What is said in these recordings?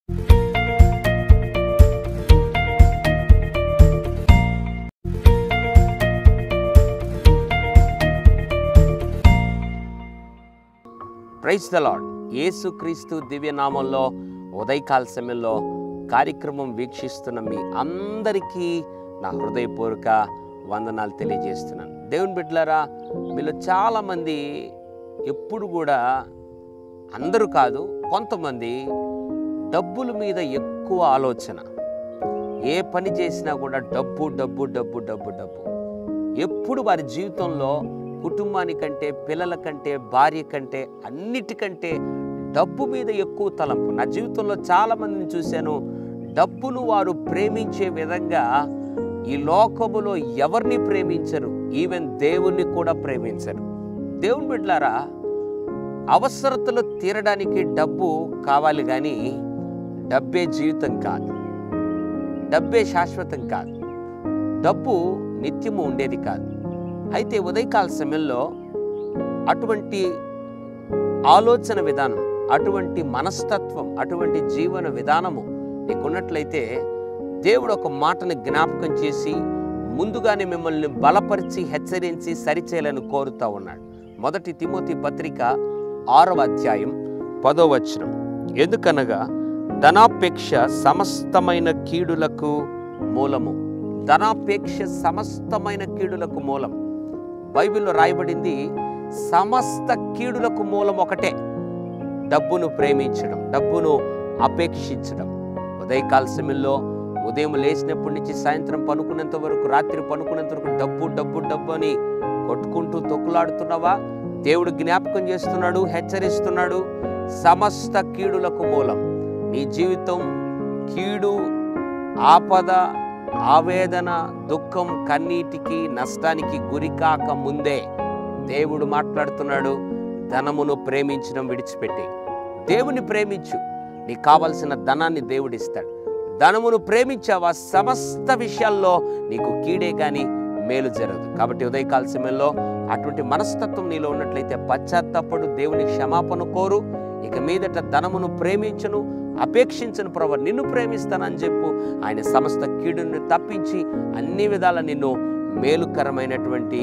Praise the lord. యేసుక్రీస్తు దివ్యనామంలో ఉదయకాల సమయంలో కార్యక్రమం వీక్షిస్తున్న మీ అందరికీ నా హృదయపూర్వక వందనాలు తెలియజేస్తున్నాను. దేవుని బిడ్డలారా, మీలో చాలామంది ఎప్పుడు కూడా, అందరూ కాదు, కొంతమంది డబ్బుల మీద ఎక్కువ ఆలోచన. ఏ పని చేసినా కూడా డబ్బు డబ్బు డబ్బు డబ్బు డబ్బు. ఎప్పుడు వారి జీవితంలో కుటుంబానికంటే, పిల్లల కంటే, భార్య కంటే, అన్నిటికంటే డబ్బు మీద ఎక్కువ తలంపు. నా జీవితంలో చాలామందిని చూశాను. డబ్బును వారు ప్రేమించే విధంగా ఈ లోకములో ఎవరిని ప్రేమించరు, ఈవెన్ దేవుణ్ణి కూడా ప్రేమించరు. దేవుని బిడ్డలారా, అవసరతలు తీరడానికి డబ్బు కావాలి, కానీ డబ్బే జీవితం కాదు, డబ్బే శాశ్వతం కాదు, డబ్బు నిత్యము ఉండేది కాదు. అయితే ఉదయకాల సమయంలో అటువంటి ఆలోచన విధానం, అటువంటి మనస్తత్వం, అటువంటి జీవన విధానము నీకున్నట్లయితే దేవుడు ఒక మాటను జ్ఞాపకం చేసి ముందుగానే మిమ్మల్ని బలపరిచి హెచ్చరించి సరిచేయాలని కోరుతూ ఉన్నాడు. 1 తిమోతి పత్రిక 6వ అధ్యాయం 10వ వచనం. ఎందుకనగా ధనాపేక్ష సమస్తమైన కీడులకు మూలము. ధనాపేక్ష సమస్తమైన కీడులకు మూలం. బైబిల్లో రాయబడింది, సమస్త కీడులకు మూలం ఒకటే, డబ్బును ప్రేమించడం, డబ్బును అపేక్షించడం. ఉదయకాల సమయంలో ఉదయం లేచినప్పటి నుంచి సాయంత్రం పనుకునేంత వరకు, రాత్రి పనుకునేంత వరకు డబ్బు డబ్బు డబ్బు అని కొట్టుకుంటూ తొక్కులాడుతున్నావా? దేవుడు జ్ఞాపకం చేస్తున్నాడు, హెచ్చరిస్తున్నాడు. సమస్త కీడులకు మూలం. నీ జీవితం కీడు, ఆపద, ఆవేదన, దుఃఖం, కన్నీటికి, నష్టానికి గురికాక ముందే దేవుడు మాట్లాడుతున్నాడు, ధనమును ప్రేమించడం విడిచిపెట్టి దేవుని ప్రేమించు. నీకు కావలసిన ధనాన్ని దేవుడిస్తాడు. ధనమును ప్రేమించావా, సమస్త విషయాల్లో నీకు కీడే కానీ మేలు జరగదు. కాబట్టి ఉదయకాల సమయంలో అటువంటి మనస్తత్వం నీలో ఉన్నట్లయితే పశ్చాత్తాపడు, దేవుని క్షమాపణ కోరు. ఇక మీదట ధనమును ప్రేమించను, అపేక్షించను ప్రభు, నిన్ను ప్రేమిస్తానని చెప్పు. ఆయన సమస్త కీడుని తప్పించి అన్ని విధాల నిన్ను మేలుకరమైనటువంటి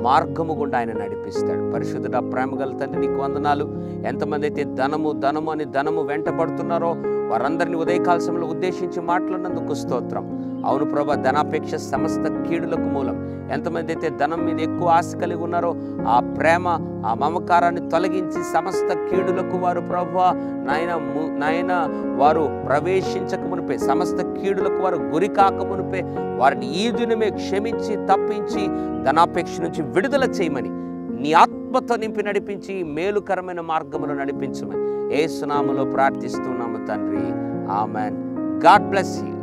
మార్గము గుండా ఆయన నడిపిస్తాడు. పరిశుద్ధుడా, ప్రేమగల తండ్రి, నీకు వందనాలు. ఎంతమంది అయితే ధనము ధనము అని ధనము వెంటబడుతున్నారో వారందరినీ ఉదయకాల సమయంలో ఉద్దేశించి మాట్లాడినందుకు స్తోత్రం. అవును ప్రభా, ధనాపేక్ష సమస్త కీడులకు మూలం. ఎంతమంది అయితే ధనం మీద ఎక్కువ ఆశ కలిగి ఉన్నారో ఆ ప్రేమ, ఆ మమకారాన్ని తొలగించి సమస్త కీడులకు వారు ప్రభువా నాయన వారు ప్రవేశించక మునిపే, సమస్త కీడులకు వారు గురి కాక మునిపే వారిని ఈ దినమే క్షమించి తప్పించి ధనాపేక్ష నుంచి విడుదల చేయమని, నీ ఆత్మతో నింపి నడిపించి మేలుకరమైన మార్గంలో నడిపించమని యేసు నామములో ప్రార్థిస్తున్నాము తండ్రి. ఆమెన్. God bless you.